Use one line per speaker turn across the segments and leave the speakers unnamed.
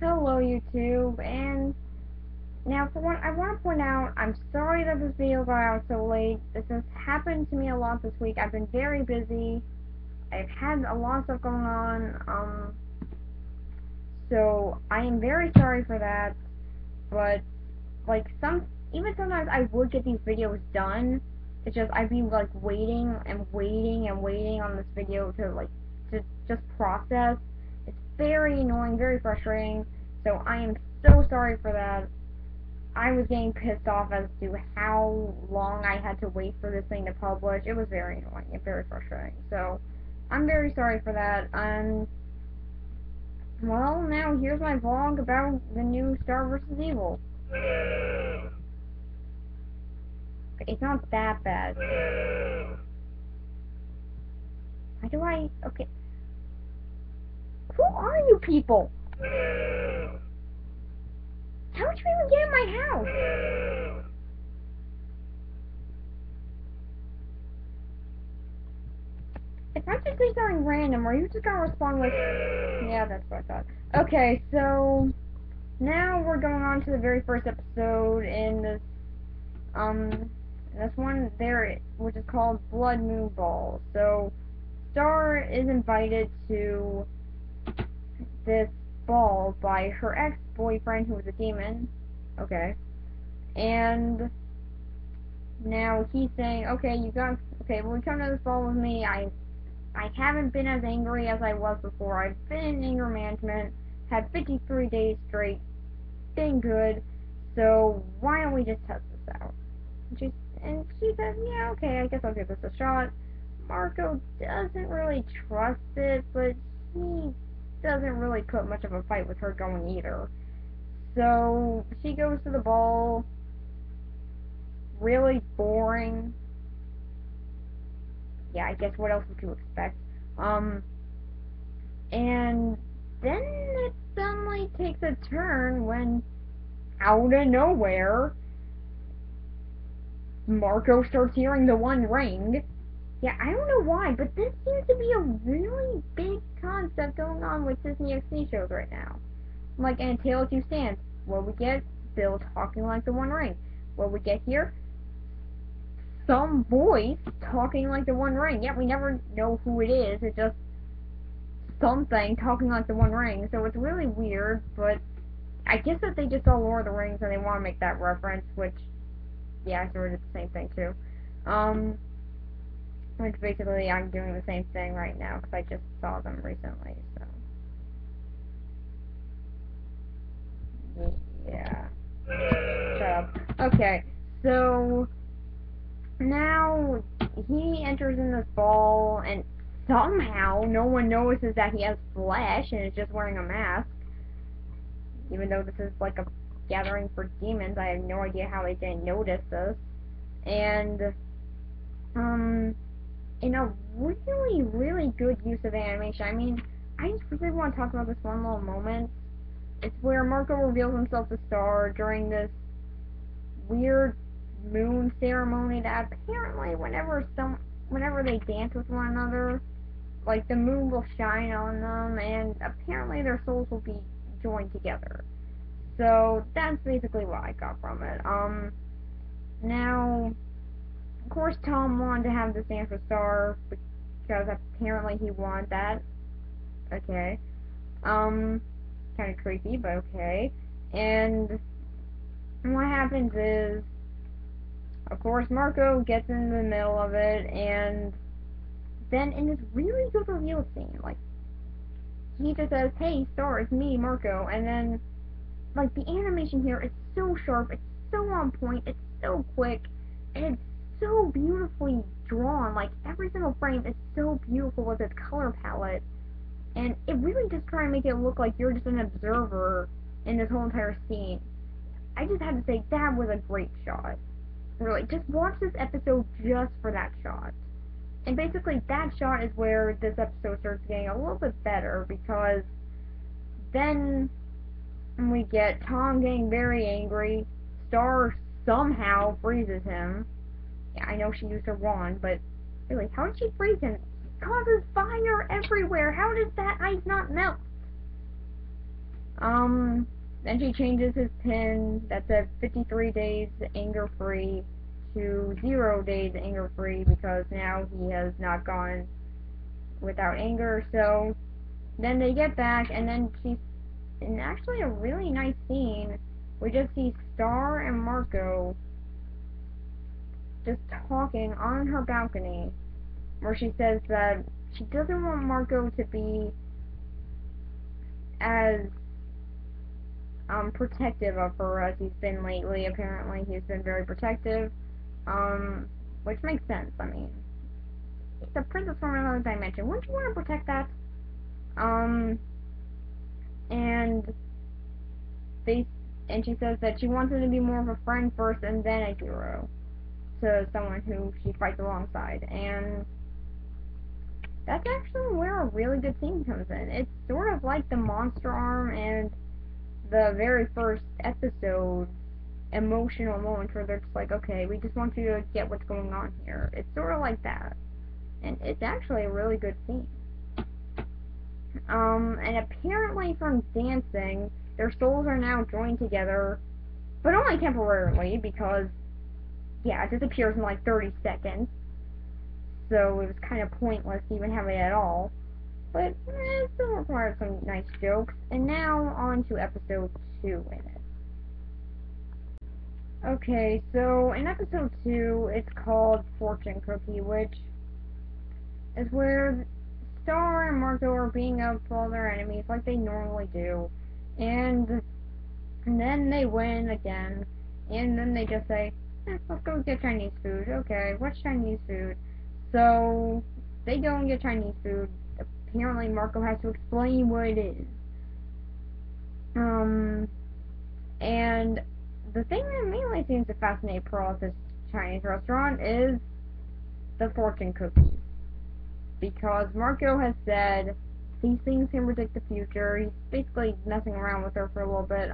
Hello YouTube, and now for one, I want to point out, I'm sorry that this video got out so late. This has happened to me a lot this week. I've been very busy. I've had a lot of stuff going on, so I am very sorry for that, but, like, even sometimes I would get these videos done. It's just, I'd be, like, waiting and waiting and waiting on this video to just process. It's very annoying, very frustrating, so I am so sorry for that. I was getting pissed off as to how long I had to wait for this thing to publish. It was very annoying and very frustrating. So, I'm very sorry for that. Well, now here's my vlog about the new Star vs. Evil. It's not that bad. Why do I... Okay. Who are you people? How did you even get in my house? If I just say something random, are you just gonna respond with... Yeah, that's what I thought. Okay, so... Now we're going on to the very first episode in this one there, which is called Blood Moon Ball. So, Star is invited to this ball by her ex-boyfriend, who was a demon. Okay. And now he's saying, okay, when you come to this ball with me, I haven't been as angry as I was before. I've been in anger management, had 53 days straight, been good, so why don't we just test this out? And she says, yeah, okay, I guess I'll give this a shot. Marco doesn't really trust it, but he doesn't really put much of a fight with her going either. So she goes to the ball, really boring. Yeah, I guess what else would you expect? And then it suddenly takes a turn when, out of nowhere, Marco starts hearing the One Ring. Yeah, I don't know why, but this seems to be a really big concept going on with Disney XD shows right now. Like, in A Tale of Two Stands, where we get Bill talking like the One Ring. What we get here, some voice talking like the One Ring. Yeah, we never know who it is. It's just something talking like the One Ring. So it's really weird, but I guess that they just saw Lord of the Rings and they want to make that reference, which, yeah, I sort of did the same thing too. Which basically I'm doing the same thing right now because I just saw them recently, so. Yeah. Shut up. Okay, so now he enters in this ball, and somehow no one notices that he has flesh and is just wearing a mask. Even though this is like a gathering for demons, I have no idea how they didn't notice this. And, in a really, really good use of animation. I mean, I just really want to talk about this one little moment. It's where Marco reveals himself to Star during this weird moon ceremony that apparently whenever they dance with one another, like, the moon will shine on them, and apparently their souls will be joined together. So that's basically what I got from it. Now, of course, Tom wanted to have this dance with Star because apparently he wanted that. Okay. Kind of creepy, but okay. And what happens is, of course, Marco gets in the middle of it, and then in this really good reveal scene, like, he just says, hey, Star, it's me, Marco, and then, like, the animation here is so sharp, it's so on point, it's so quick, and it's so beautifully drawn. Like, every single frame is so beautiful with its color palette, and it really just tries to make it look like you're just an observer in this whole entire scene. I just had to say, that was a great shot. Really, just watch this episode just for that shot. And basically, that shot is where this episode starts getting a little bit better, because then we get Tom getting very angry. Star somehow freezes him. Yeah, I know she used her wand, but really, how did she freeze him? It causes fire everywhere. How does that ice not melt? Then she changes his pin that said 53 days anger free to 0 days anger free because now he has not gone without anger. So then they get back, and then she's in actually a really nice scene. We just see Star and Marco just talking on her balcony, where she says that she doesn't want Marco to be as protective of her as he's been lately. Apparently, he's been very protective, which makes sense. I mean, it's a princess from another dimension. Wouldn't you want to protect that? And they and she says that she wants him to be more of a friend first and then a hero to someone who she fights alongside. And that's actually where a really good scene comes in. It's sort of like the monster arm and the very first episode emotional moment where they're just like, okay, we just want you to get what's going on here. It's sort of like that. And it's actually a really good scene. And apparently from dancing, their souls are now joined together, but only temporarily because, yeah, it disappears in like 30 seconds. So it was kind of pointless to even have it at all. But it still required some nice jokes. And now on to episode 2 in it. Okay, so in episode 2, it's called Fortune Cookie, which is where Star and Marco are beating up all their enemies like they normally do. And then they win again. And then they just say, let's go get Chinese food. Okay, what's Chinese food? So they go and get Chinese food. Apparently Marco has to explain what it is. And the thing that mainly seems to fascinate Pearl at this Chinese restaurant is the fortune cookies. Because Marco has said these things can predict the future. He's basically messing around with her for a little bit.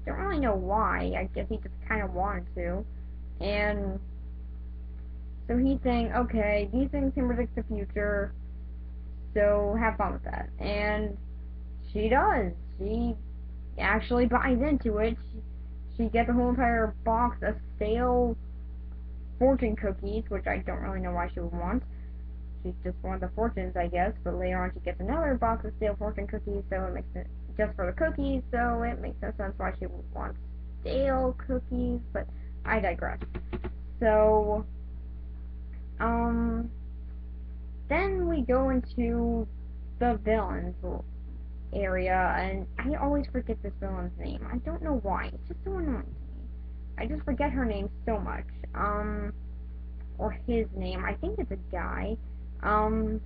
Don't really know why. I guess he just kind of wanted to. And so he's saying, okay, these things can predict the future, so have fun with that. And she does. She actually buys into it. She gets a whole entire box of stale fortune cookies, which I don't really know why she would want. She just wanted the fortunes, I guess, but later on she gets another box of stale fortune cookies, so it makes it just for the cookies, so it makes no sense why she would want stale cookies, but I digress. So, then we go into the villains area, and I always forget this villain's name. I don't know why. It's just so annoying to me. I just forget her name so much. Or his name. I think it's a guy. I mean,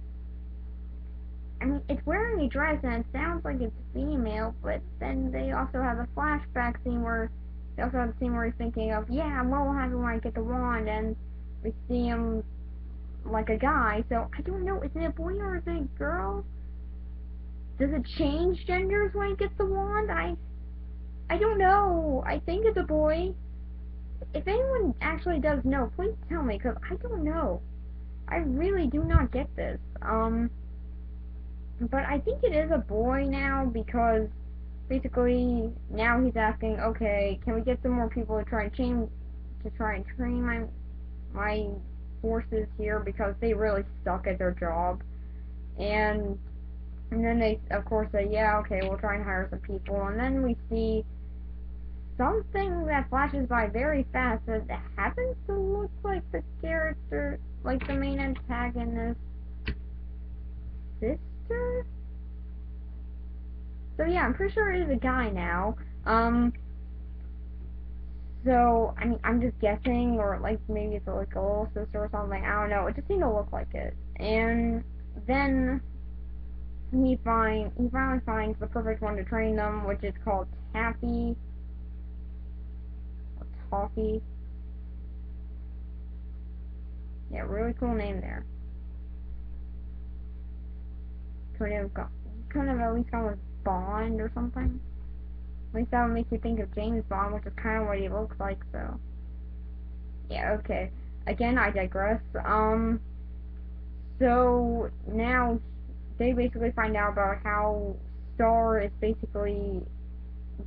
it's wearing a dress, and it sounds like it's female, but then they also have a flashback scene where they also have a scene where he's thinking of, yeah, what will happen when I get the wand, and we see him like a guy, so I don't know, is it a boy or is it a girl? Does it change genders when he gets the wand? I don't know. I think it's a boy. If anyone actually does know, please tell me, because I don't know. I really do not get this. But I think it is a boy now, because basically now he's asking, okay, can we get some more people to try and train my forces here, because they really suck at their job. And then they, of course, say, yeah, okay, we'll try and hire some people. And then we see something that flashes by very fast that happens to look like the character, like the main antagonist's sister? So yeah, I'm pretty sure it is a guy now. So, I mean, I'm just guessing, or like maybe it's like a little sister or something, I don't know, it just seemed to look like it. And then he finally finds the perfect one to train them, which is called Taffy. Or Toffee. Yeah, really cool name there. Couldn't have at least gone with Bond or something. At least that would make you think of James Bond, which is kind of what he looks like, so. Yeah, okay. Again, I digress. So, now they basically find out about how Star is basically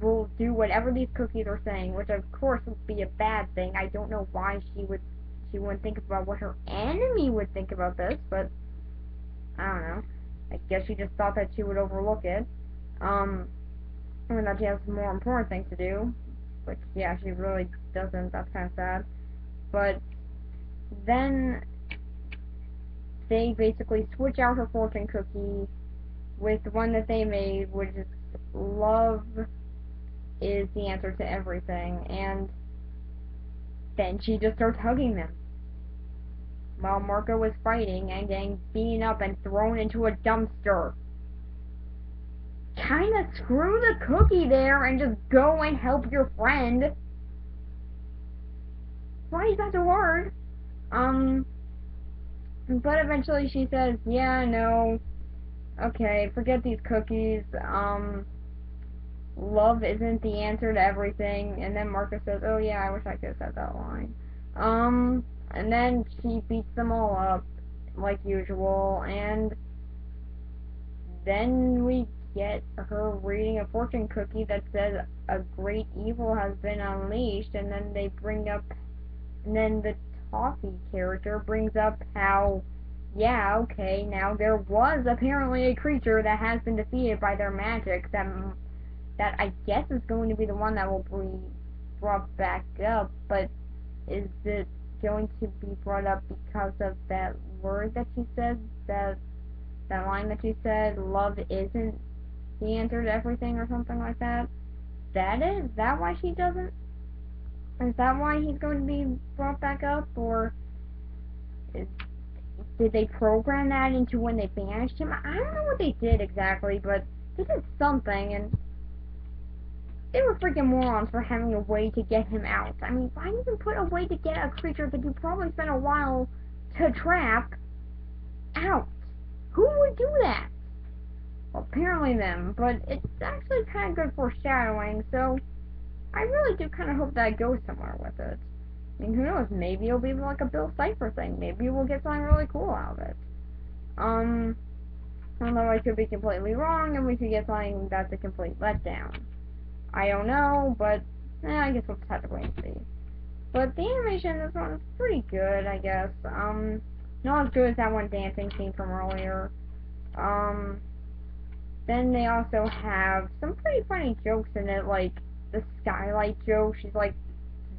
will do whatever these cookies are saying, which of course would be a bad thing. I don't know why she wouldn't think about what her enemy would think about this, but I don't know. I guess she just thought that she would overlook it. And that she has more important things to do. Which, yeah, she really doesn't. That's kind of sad. But then they basically switch out her fortune cookie with the one that they made, which is love is the answer to everything. And then she just starts hugging them while Marco was fighting and getting beaten up and thrown into a dumpster. Kinda screw the cookie there and just go and help your friend. Why is that so hard? But eventually she says, yeah, no, okay, forget these cookies, love isn't the answer to everything, and then Marco says, oh yeah, I wish I could have said that line. And then she beats them all up, like usual, and then we get her reading a fortune cookie that says a great evil has been unleashed, and then the Toffee character brings up how, yeah, okay, now there was apparently a creature that has been defeated by their magic that I guess is going to be the one that will be brought back up, but is it going to be brought up because of that word that she said, that line that she said, love isn't the answer to everything, or something like that? Is that why she doesn't? Is that why he's going to be brought back up, or did they program that into when they banished him? I don't know what they did exactly, but they did something, and they were freaking morons for having a way to get him out. I mean, why even put a way to get a creature that you probably spent a while to trap out? Who would do that? Well, apparently them, but it's actually kind of good foreshadowing, so I really do kind of hope that goes somewhere with it. I mean, who knows, maybe it'll be like a Bill Cipher thing, maybe we'll get something really cool out of it. Although I could be completely wrong, and we could get something that's a complete letdown. I don't know, but I guess we'll just have to wait and see. But the animation in this one is pretty good, I guess. Not as good as that one dancing scene from earlier. Then they also have some pretty funny jokes in it, like the skylight joke. She's like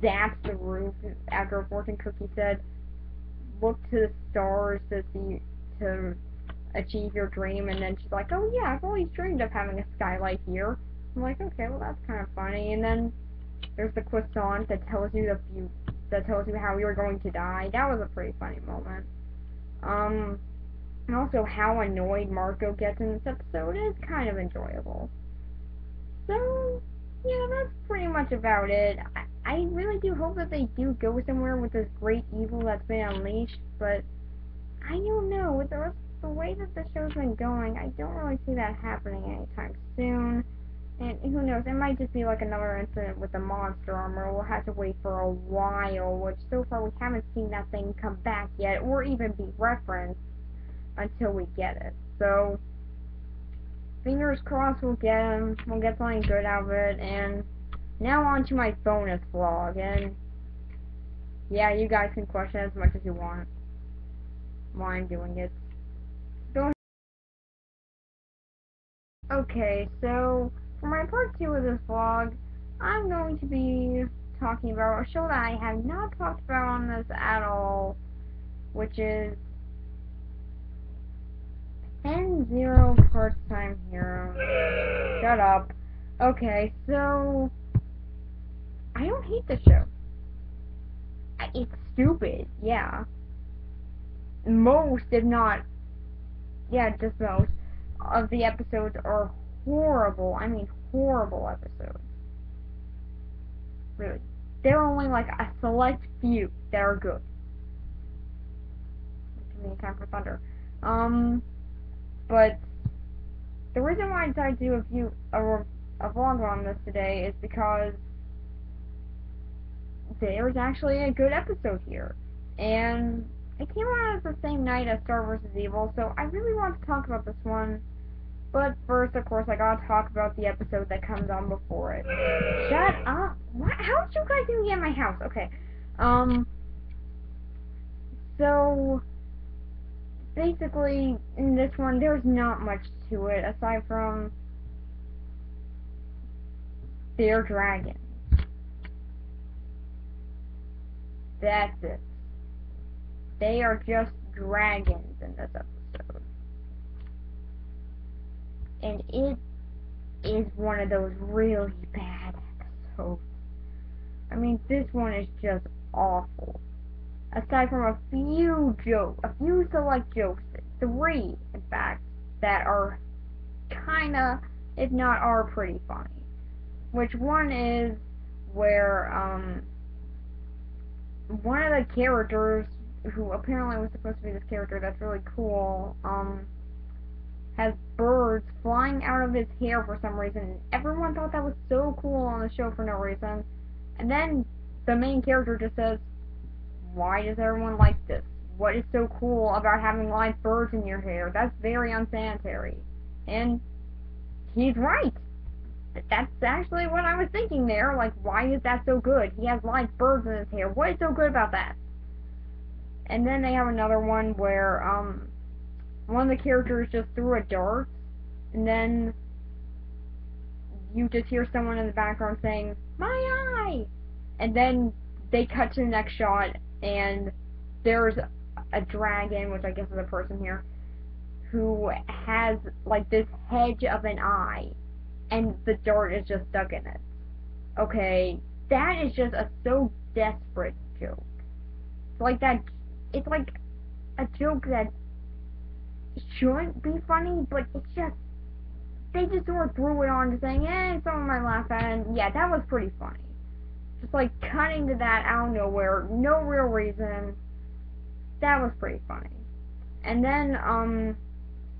zaps the roof after a fortune cookie said, "Look to the stars to achieve your dream," and then she's like, "Oh yeah, I've always dreamed of having a skylight here." I'm like, okay, well that's kind of funny. And then there's the croissant that tells you how you're going to die. That was a pretty funny moment. And also how annoyed Marco gets in this episode is kind of enjoyable. So, yeah, that's pretty much about it. I really do hope that they do go somewhere with this great evil that's been unleashed, but I don't know. With the way that the show's been going, I don't really see that happening anytime soon. And who knows, it might just be like another incident with the monster armor. We'll have to wait for a while, which so far we haven't seen that thing come back yet, or even be referenced until we get it. So, fingers crossed we'll get something good out of it. And now on to my bonus vlog, and yeah, you guys can question as much as you want why I'm doing it. Go ahead. Okay, so for my part 2 of this vlog, I'm going to be talking about a show that I have not talked about on this at all, which is N-Zero Part-Time Hero. Shut up. Okay, so I don't hate the show. It's stupid, yeah. Most, if not, yeah, just most, of the episodes are horrible. I mean, horrible episodes. Really. There are only like a select few that are good. Give me time for thunder. But the reason why I decided to do a vlog on this today is because there was actually a good episode here. And it came out at the same night as Star vs. Evil, so I really want to talk about this one But first, of course, I gotta talk about the episode that comes on before it. Shut up! What? How did you guys even get in my house? Okay. So, basically, in this one, there's not much to it, aside from they're dragons. That's it. They are just dragons in this episode. And it is one of those really bad episodes. I mean, this one is just awful. Aside from a few select jokes, 3, in fact, that are kinda, if not are pretty funny. Which one is where, one of the characters, who apparently was supposed to be this character that's really cool, has birds flying out of his hair for some reason. Everyone thought that was so cool on the show for no reason. And then the main character just says, why does everyone like this? What is so cool about having live birds in your hair? That's very unsanitary. And he's right. That's actually what I was thinking there. Like, why is that so good? He has live birds in his hair. What is so good about that? And then they have another one where, one of the characters just threw a dart, and then you just hear someone in the background saying, my eye! And then they cut to the next shot, and there's a dragon, which I guess is a person here, who has, like, this hedge of an eye, and the dart is just stuck in it. Okay, that is just a so desperate joke. It's like a joke that shouldn't be funny, but it's just, they just sort of threw it on to saying, someone might laugh at it, and yeah, that was pretty funny. Just like cutting to that out of nowhere, no real reason, that was pretty funny. And then,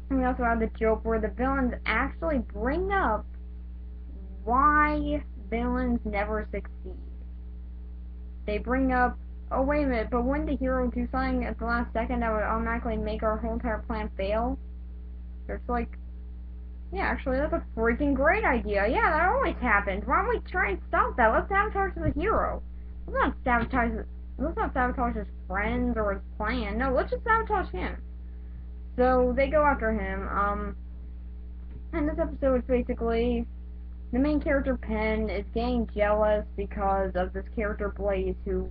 we also have the joke where the villains actually bring up why villains never succeed. They bring up, oh wait a minute, but wouldn't the hero do something at the last second that would automatically make our whole entire plan fail? It's like, yeah, actually that's a freaking great idea. Yeah, that always happens. Why don't we try and stop that? Let's sabotage the hero. Let's not sabotage his friends or his plan. No, let's just sabotage him. So they go after him. And this episode is basically the main character, Penn, is getting jealous because of this character, Blaze, who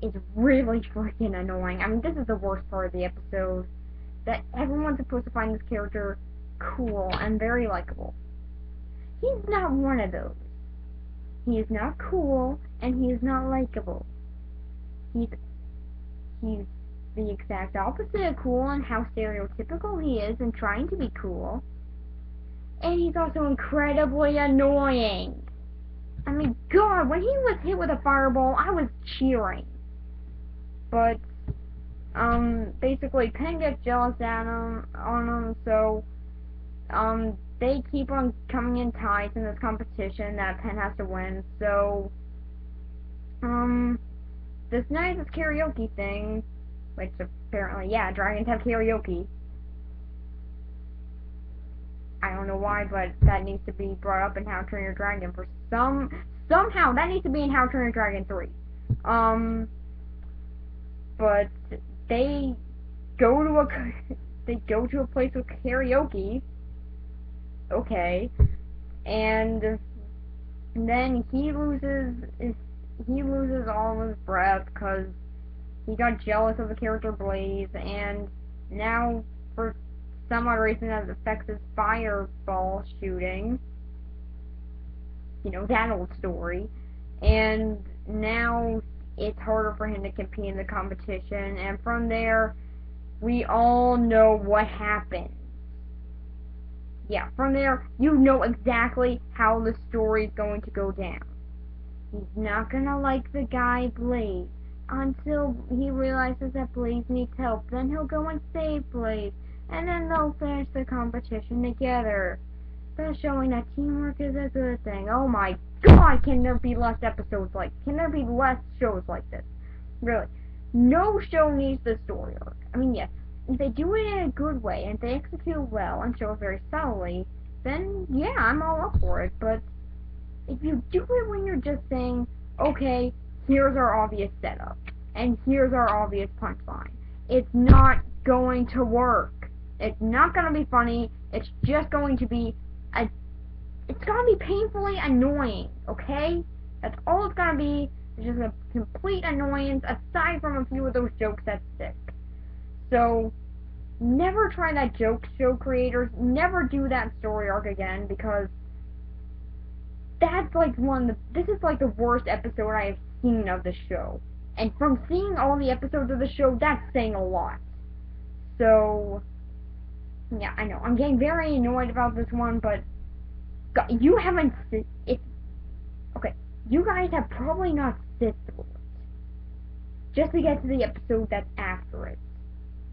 is really freaking annoying. I mean, this is the worst part of the episode. That everyone's supposed to find this character cool and very likable. He's not one of those. He is not cool, and he is not likable. He's the exact opposite of cool and how stereotypical he is in trying to be cool. And he's also incredibly annoying. I mean, God, when he was hit with a fireball, I was cheering. But, basically, Penn gets jealous on him, so, they keep on coming in ties in this competition that Penn has to win, so, this night, this karaoke thing, which apparently, yeah, dragons have karaoke. I don't know why, but that needs to be brought up in How to Train Your Dragon for somehow, that needs to be in How to Train Your Dragon 3. But they go to a place with karaoke, okay, and then he loses all of his breath because he got jealous of the character Blaze, and now for some odd reason that affects his fireball shooting. You know, that old story. And now it's harder for him to compete in the competition, and from there, we all know what happens. Yeah, from there, you know exactly how the story is going to go down. He's not gonna like the guy Blaze until he realizes that Blaze needs help. Then he'll go and save Blaze, and then they'll finish the competition together. Thus showing that teamwork is a good thing. Oh my God, can there be less episodes can there be less shows like this? Really. No show needs the story arc. I mean, yes, if they do it in a good way, and if they execute well and show it very subtly, then yeah, I'm all up for it. But if you do it when you're just saying, okay, here's our obvious setup, and here's our obvious punchline, it's not going to work. It's not going to be funny. It's just going to be it's going to be painfully annoying, okay? That's all it's going to be. It's just a complete annoyance, aside from a few of those jokes that stick. So, never try that, joke show creators. Never do that story arc again, because that's like this is like the worst episode I have seen of the show. And from seeing all the episodes of the show, that's saying a lot. So, yeah, I know. I'm getting very annoyed about this one, but you haven't okay, you guys have probably not sit through it just to get to the episode that's after it,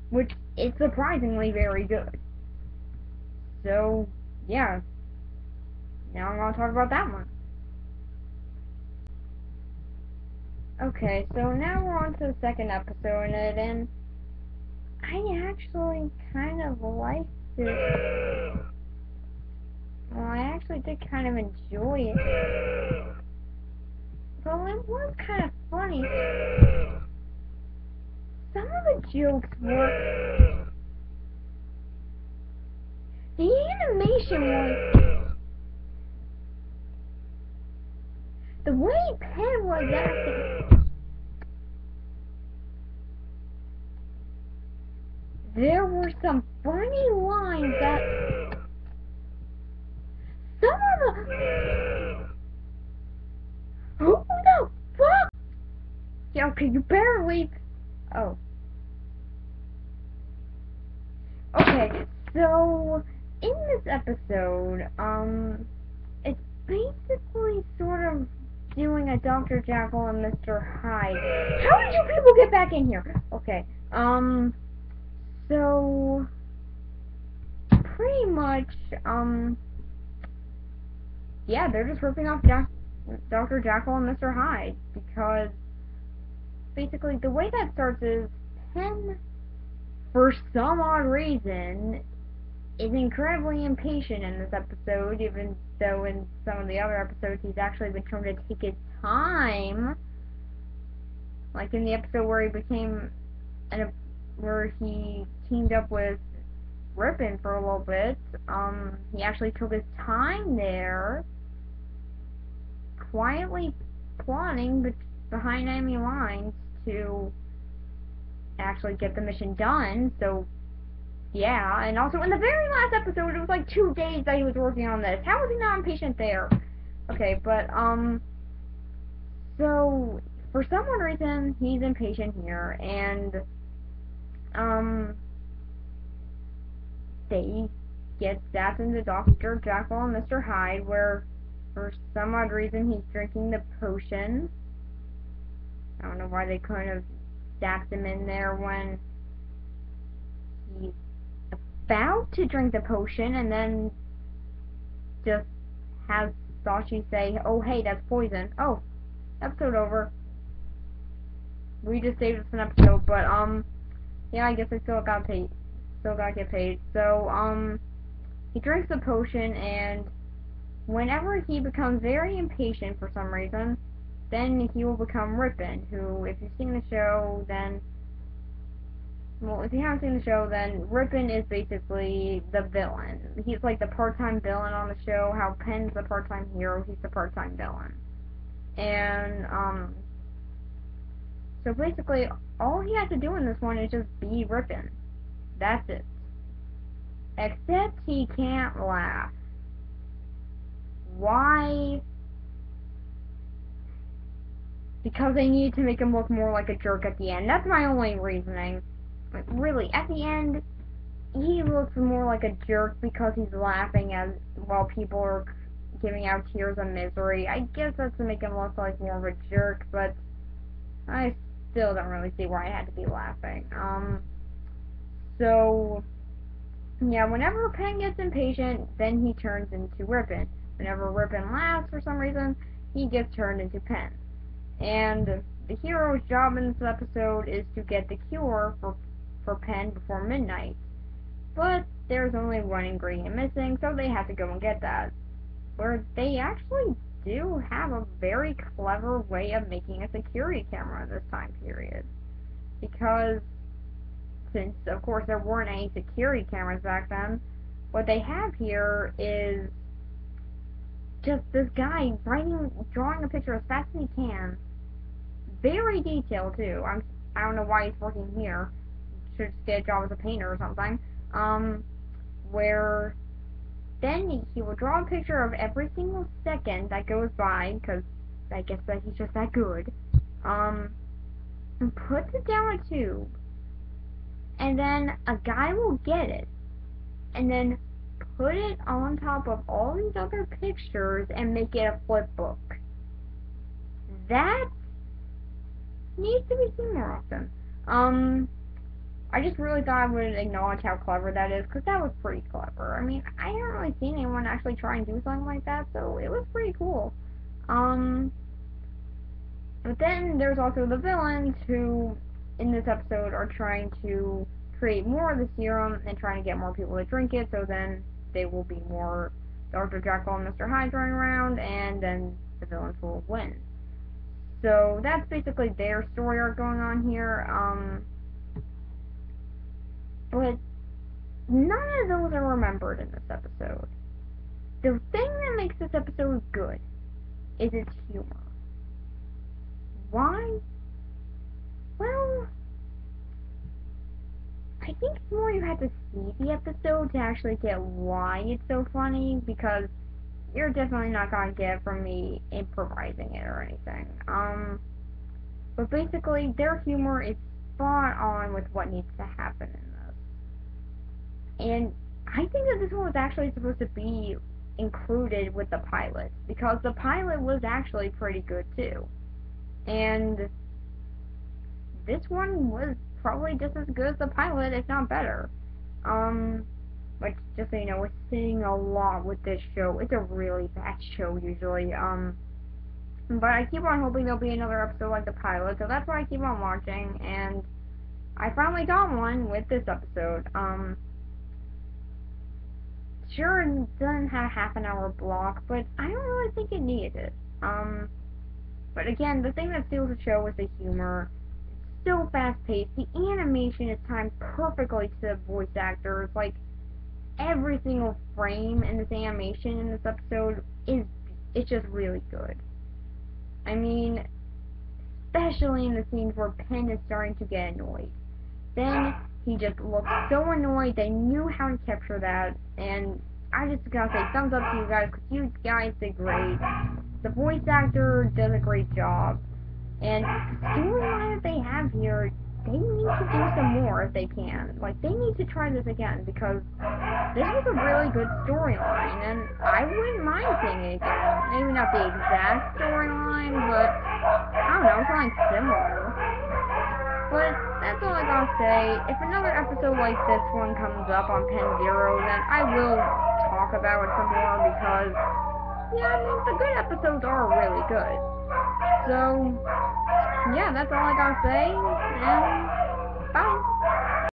which is surprisingly very good. So, yeah. Now I'm gonna talk about that one. Okay, so now we're on to the second episode in it, and I actually kind of liked it. Well, I actually did kind of enjoy it. Well, it was kind of funny. Some of the jokes were... The animation was... The way Penn was acting... There were some funny lines that... Some of the... Who the fuck? Yeah, okay, you better leave. Oh. Okay, so in this episode, it's basically sort of doing a Dr. Jekyll and Mr. Hyde. How did you people get back in here? Okay, so pretty much, yeah, they're just ripping off Dr. Jekyll and Mr. Hyde, because basically the way that starts is Penn, for some odd reason, is incredibly impatient in this episode, even though in some of the other episodes he's actually been trying to take his time. Like in the episode where where he teamed up with Ripon for a little bit, he actually took his time there, quietly plotting behind enemy lines to actually get the mission done. So yeah, and also in the very last episode, it was like 2 days that he was working on this. How was he not impatient there? Okay, but so for some odd reason he's impatient here, and they get zapped into Dr. Jekyll and Mr. Hyde, where for some odd reason he's drinking the potion. I don't know why they couldn't have zapped him in there when he's about to drink the potion, and then just has Sashi say, oh hey, that's poison. Oh, episode over. We just saved us an episode, but yeah, I guess I still gotta get paid. So he drinks the potion, and whenever he becomes very impatient for some reason, then he will become Ripon, who, if you've seen the show, then... Well, if you haven't seen the show, then Ripon is basically the villain. He's like the part-time villain on the show. How Penn's the part-time hero, he's the part-time villain. And, so basically, all he has to do in this one is just be Ripon. That's it. Except he can't laugh. Why? Because they need to make him look more like a jerk at the end. That's my only reasoning. Like, really, at the end, he looks more like a jerk because he's laughing while people are giving out tears of misery. I guess that's to make him look like more of a jerk, but I still don't really see why I had to be laughing. So, yeah, whenever Penn gets impatient, then he turns into Ripon. Whenever Ripon laughs for some reason, he gets turned into Penn. And the hero's job in this episode is to get the cure for for Pen before midnight. But there's only one ingredient missing, so they have to go and get that. Where they actually do have a very clever way of making a security camera in this time period. Because, since of course there weren't any security cameras back then, what they have here is just this guy drawing a picture as fast as he can. Very detailed too. I don't know why he's working here. Should just get a job as a painter or something. Where then he will draw a picture of every single second that goes by, because I guess that he's just that good. And puts it down a tube, and then a guy will get it, and then put it on top of all these other pictures and make it a flip book. That needs to be seen more often. I just really thought I would acknowledge how clever that is, because that was pretty clever. I mean, I haven't really seen anyone actually try and do something like that, so it was pretty cool. But then there's also the villains who, in this episode, are trying to create more of the serum and trying to get more people to drink it, so then they will be more Dr. Jekyll and Mr. Hyde running around, and then the villains will win. So that's basically their story arc going on here. But none of those are remembered in this episode. The thing that makes this episode good is its humor. Why? Well, I think it's more you have to see the episode to actually get why it's so funny, because you're definitely not gonna get it from me improvising it or anything. But basically, their humor is spot on with what needs to happen in this. And I think that this one was actually supposed to be included with the pilot, because the pilot was actually pretty good too. And this one was probably just as good as the pilot, if not better. Which, just so you know, we're seeing a lot with this show. It's a really fast show, usually. But I keep on hoping there'll be another episode like the pilot, so that's why I keep on watching, and I finally got one with this episode. Sure, it doesn't have a half-an-hour block, but I don't really think it needed it. But again, the thing that steals the show is the humor. It's so fast-paced. The animation is timed perfectly to the voice actors. Like, every single frame in this animation in this episode it's just really good. I mean, especially in the scenes where Pen is starting to get annoyed. Then he just looks so annoyed. They knew how to capture that, and I just gotta say thumbs up to you guys, because you guys did great. The voice actor does a great job, and the storyline that they have here, they need to do some more if they can. Like, they need to try this again, because this was a really good storyline, and I wouldn't mind seeing it again. Maybe not the exact storyline, but I don't know, something similar. But that's all I gotta say. If another episode like this one comes up on Pen Zero, then I will talk about it some more, because, yeah, I mean, the good episodes are really good. So, yeah, that's all I gotta say, and bye.